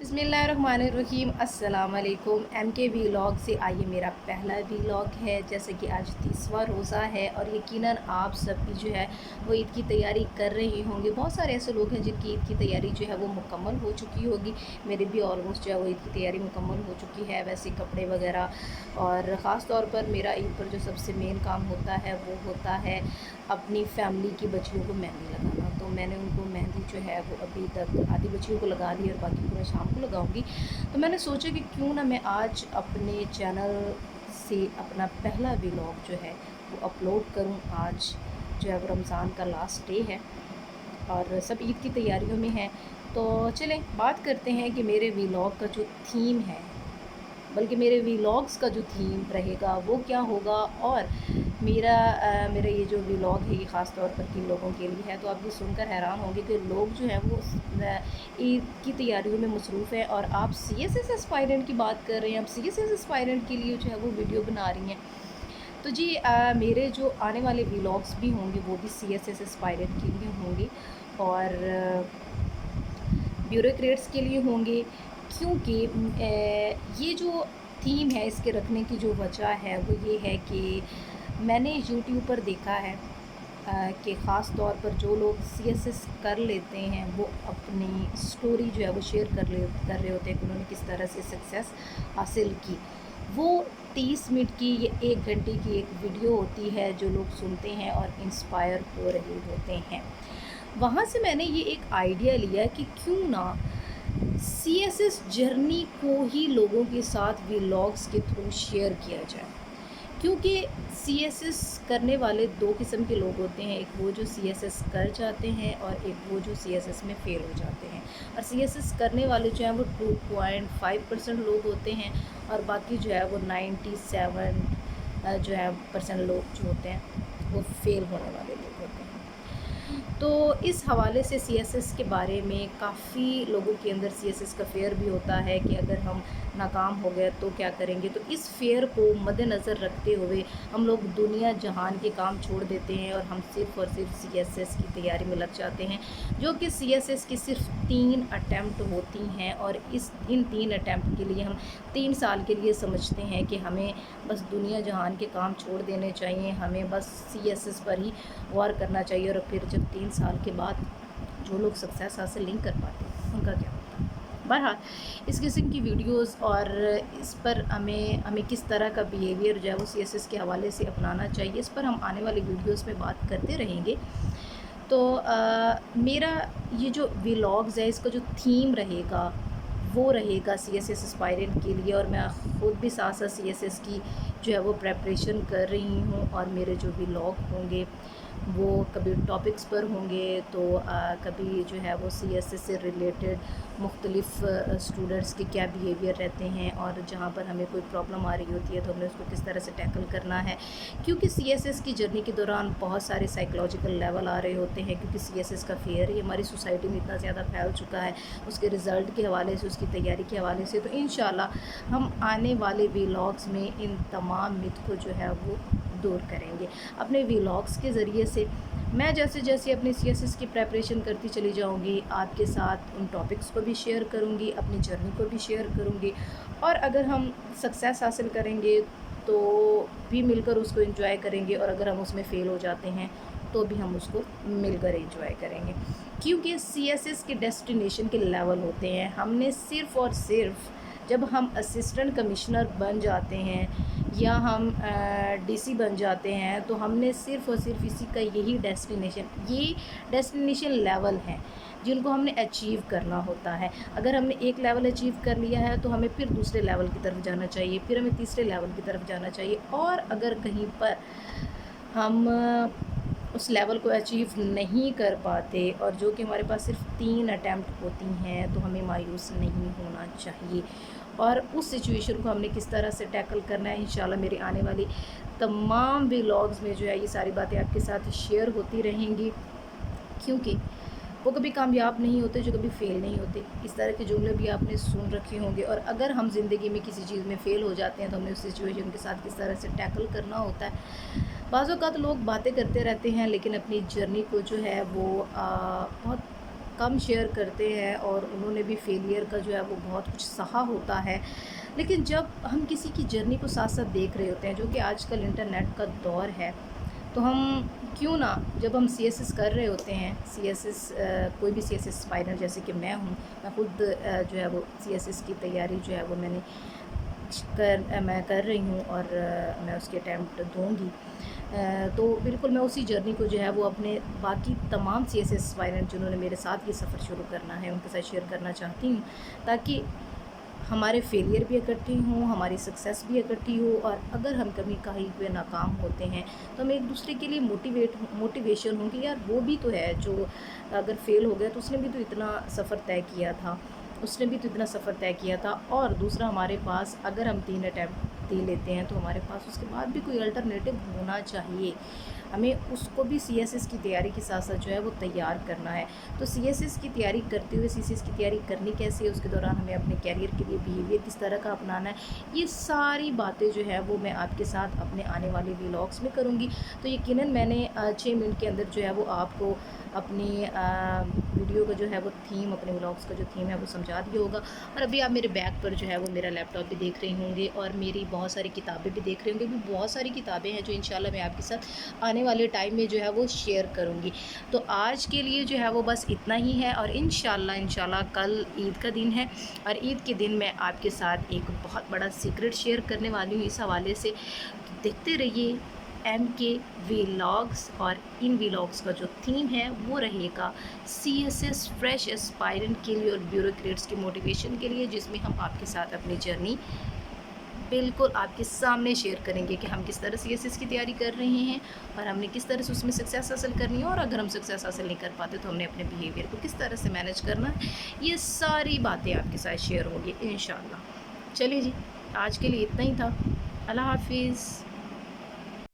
बिस्मिल्लाहिर्रहमानिर्रहीम। अस्सलाम वालेकुम। MK व्लॉग से आइए मेरा पहला व्लॉग है। जैसे कि आज 30वां रोज़ा है और यकीनन आप सब भी जो है वो ईद की तैयारी कर रहे होंगे। बहुत सारे ऐसे लोग हैं जिनकी ईद की तैयारी जो है वो मुकम्मल हो चुकी होगी। मेरी भी ऑलमोस्ट जो है वो ईद की तैयारी मुकम्मल हो चुकी है। वैसे कपड़े वगैरह, और ख़ास तौर पर मेरा ईद पर जो सबसे मेन काम होता है वो होता है अपनी फैमिली की बच्चियों को मेहंदी लगाना। तो मैंने उनको मेहंदी जो है वो अभी तक आधी बच्चियों को लगा दी और बाकी को मैं शाम को लगाऊंगी। तो मैंने सोचा कि क्यों ना मैं आज अपने चैनल से अपना पहला व्लॉग जो है वो अपलोड करूं। आज जो है वो रमज़ान का लास्ट डे है और सब ईद की तैयारियों में हैं। तो चलें बात करते हैं कि मेरे व्लॉग का जो थीम है, बल्कि मेरे व्लॉग्स का जो थीम रहेगा वो क्या होगा। और मेरा ये जो व्लॉग है ये ख़ास तौर पर किन लोगों के लिए है, तो आप ये सुनकर हैरान होंगे कि लोग जो हैं वो ईद की तैयारियों में मसरूफ़ हैं और आप CSS एस्पायरेंट की बात कर रहे हैं, आप CSS एस्पायरेंट के लिए जो है वो वीडियो बना रही हैं। तो जी मेरे जो आने वाले व्लॉग्स भी होंगे वो भी CSS एस्पायरेंट के लिए होंगे और ब्यूरोक्रेट्स के लिए होंगे। क्योंकि ये जो थीम है इसके रखने की जो वजह है वो ये है कि मैंने यूट्यूब पर देखा है कि ख़ास तौर पर जो लोग CSS कर लेते हैं वो अपनी स्टोरी जो है वो शेयर कर रहे होते हैं कि उन्होंने किस तरह से सक्सेस हासिल की। वो 30 मिनट की या 1 घंटे की एक वीडियो होती है जो लोग सुनते हैं और इंस्पायर हो रहे होते हैं। वहाँ से मैंने ये एक आइडिया लिया कि क्यों ना CSS जर्नी को ही लोगों के साथ व्लॉग्स के थ्रू शेयर किया जाए। क्योंकि CSS करने वाले 2 किस्म के लोग होते हैं, एक वो जो CSS कर जाते हैं और एक वो जो CSS में फ़ेल हो जाते हैं। और CSS करने वाले जो हैं वो 2.5% लोग होते हैं और बाकी जो है वो 97 जो है परसेंट लोग जो होते हैं वो फ़ेल होने वाले लोग होते हैं। तो इस हवाले से CSS के बारे में काफ़ी लोगों के अंदर CSS का फ़ियर भी होता है कि अगर हम नाकाम हो गए तो क्या करेंगे। तो इस फ़ियर को मद्देनज़र रखते हुए हम लोग दुनिया जहान के काम छोड़ देते हैं और हम सिर्फ़ और सिर्फ CSS की तैयारी में लग जाते हैं, जो कि CSS की सिर्फ 3 अटैम्प्ट होती हैं। और इन 3 अटैम्प्ट के लिए हम 3 साल के लिए समझते हैं कि हमें बस दुनिया जहान के काम छोड़ देने चाहिए, हमें बस CSS पर ही गौर करना चाहिए। और फिर जब 3 साल के बाद जो लोग सक्सेस हासिल नहीं कर पाते उनका क्या होता है। बहरहाल इस किस्म की वीडियोस और इस पर हमें किस तरह का बिहेवियर जो है वो CSS के हवाले से अपनाना चाहिए, इस पर हम आने वाली वीडियोस में बात करते रहेंगे। तो मेरा ये जो व्लॉग्स है इसका जो थीम रहेगा वो रहेगा CSS एस्पायरेंट के लिए। और मैं ख़ुद भी साथ साथ CSS की जो है वो प्रेपरेशन कर रही हूँ और मेरे जो व्लॉग होंगे वो कभी टॉपिक्स पर होंगे तो कभी जो है वो CSS से रिलेटेड मुख्तलिफ़ स्टूडेंट्स के क्या बिहेवियर रहते हैं और जहाँ पर हमें कोई प्रॉब्लम आ रही होती है तो हमें उसको किस तरह से टैकल करना है। क्योंकि CSS की जर्नी के दौरान बहुत सारे साइकोलॉजिकल लेवल आ रहे होते हैं, क्योंकि CSS का फ़ियर ही हमारी सोसाइटी में इतना ज़्यादा फैल चुका है उसके रिज़ल्ट के हवाले से, उसकी तैयारी के हवाले से। तो इंशाल्लाह हम आने वाले व्लॉग्स में इन तमाम मिथ को जो है वो दूर करेंगे अपने व्लॉग्स के ज़रिए से। मैं जैसे जैसे अपने CSS की प्रेपरेशन करती चली जाऊंगी आपके साथ उन टॉपिक्स को भी शेयर करूंगी, अपनी जर्नी को भी शेयर करूंगी। और अगर हम सक्सेस हासिल करेंगे तो भी मिलकर उसको एंजॉय करेंगे और अगर हम उसमें फ़ेल हो जाते हैं तो भी हम उसको मिलकर एंजॉय करेंगे। क्योंकि CSS के डेस्टिनेशन के लेवल होते हैं। हमने सिर्फ़ और सिर्फ जब हम असिस्टेंट कमिश्नर बन जाते हैं या हम DC बन जाते हैं तो हमने सिर्फ़ और सिर्फ इसी का यही डेस्टिनेशन लेवल हैं जिनको हमने अचीव करना होता है। अगर हमने एक लेवल अचीव कर लिया है तो हमें फिर दूसरे लेवल की तरफ जाना चाहिए, फिर हमें तीसरे लेवल की तरफ जाना चाहिए। और अगर कहीं पर हम उस लेवल को अचीव नहीं कर पाते और जो कि हमारे पास सिर्फ 3 अटैम्प्ट होती हैं तो हमें मायूस नहीं होना चाहिए। और उस सिचुएशन को हमने किस तरह से टैकल करना है इंशाल्लाह मेरे आने वाली तमाम व्लॉग्स में जो है ये सारी बातें आपके साथ शेयर होती रहेंगी। क्योंकि वो कभी कामयाब नहीं होते जो कभी फ़ेल नहीं होते। इस तरह के जुमले भी आपने सुन रखे होंगे। और अगर हम ज़िंदगी में किसी चीज़ में फ़ेल हो जाते हैं तो हमें उस सिचुएशन के साथ किस तरह से टैकल करना होता है। बाज़ औक़ात लोग बातें करते रहते हैं लेकिन अपनी जर्नी को जो है वो बहुत کم شیئر کرتے ہیں اور انہوں نے بھی فیلئر کا جو ہے وہ بہت کچھ سہا ہوتا ہے، لیکن جب ہم کسی کی جرنی کو ساتھ ساتھ دیکھ رہے ہوتے ہیں، جو کہ آج کل انٹرنیٹ کا دور ہے، تو ہم کیوں نہ جب ہم سی ایس ایس کر رہے ہوتے ہیں، سی ایس ایس کوئی بھی سی ایس ایس اسپائرر جیسے کہ میں ہوں، میں خود جو ہے وہ سی ایس ایس کی تیاری جو ہے وہ میں کر رہی ہوں اور میں اس کے اٹیمپٹ دوں گی، تو بالکل میں اسی جرنی کو جو ہے وہ اپنے باقی تمام سی ایس ایس اسپائرر جنہوں نے میرے ساتھ یہ سفر شروع کرنا ہے ان کے ساتھ شیئر کرنا چاہتی ہوں، تاکہ ہمارے فیلئر بھی اکٹھی ہوں، ہماری سکسیس بھی اکٹھی ہو، اور اگر ہم کبھی کہیں پہ ناکام ہوتے ہیں تو ہم ایک دوسرے کے لیے موٹیویشن ہوں کہ یار وہ بھی تو ہے جو اگر فیل ہو گیا تو اس نے بھی تو اتنا سفر طے کیا تھا، اور دوسرا ہمارے پاس اگر ہم 3 اٹیمپٹ دے لیتے ہیں تو ہمارے پاس اس کے بعد بھی کوئی الٹرنیٹو ہونا چاہیے، ہمیں اس کو بھی سی ایس ایس کی تیاری کے ساتھ ساتھ جو ہے وہ تیار کرنا ہے۔ تو سی ایس ایس کی تیاری کرتے ہوئے سی ایس ایس کی تیاری کرنی کیسے ہے، اس کے دوران ہمیں اپنے کیریئر کے لیے بیہیویئر کس طرح کا اپنانا ہے، یہ ساری باتیں جو ہے وہ میں آپ کے ساتھ اپنے آنے والے ولاگس میں کروں گی۔ تو یقیناً میں نے 6 منٹ کے اندر جو ہے وہ آپ کو اپنی ویڈیو کا جو ہے وہ تھیم، اپنے ولاگس کا جو تھیم ہے وہ سمجھا دیا ہوگا، اور ابھی آپ میرے بیک پر جو ہے وہ میرا لیپ ٹاپ بھی دیکھ رہے ہوں گے اور میری بہت ساری کتابیں بھی دیکھ رہے ہوں گے، بھی بہت ساری کتابیں ہیں جو انشاءاللہ میں آپ کے ساتھ آنے والے ٹائم میں جو ہے وہ شیئر کروں گی۔ تو آج کے لیے جو ہے وہ بس اتنا ہی ہے، اور انشاءاللہ کل عید کا دن ہے، اور عید کے دن میں آپ کے ساتھ ایک بہت بڑا سیکرٹ شیئر کرنے والی ہوں اس حوالے سے، دیکھتے رہیے ایم کے ولاگس، اور ان ولاگس کا جو تھیم ہے وہ رہے گا C S S fresh aspirant کے لیے اور بیوروکریٹس کی موٹیویشن کے لیے، جس میں ہم آپ کے ساتھ اپنی جرنی بالکل آپ کے سامنے شیئر کریں گے کہ ہم کس طرح سی ایس ایس کی تیاری کر رہے ہیں اور ہم نے کس طرح سے اس میں سکسیس حاصل کرنی ہے، اور اگر ہم سکسیس حاصل نہیں کر پاتے تو ہم نے اپنے بیہیویئر کو کس طرح سے مینیج کرنا ہے، یہ ساری باتیں آپ کے ساتھ شیئر ہوں گی انشاءاللہ۔ چلیے جی، آج کے لیے اتنا ہی تھا، اللہ حافظ۔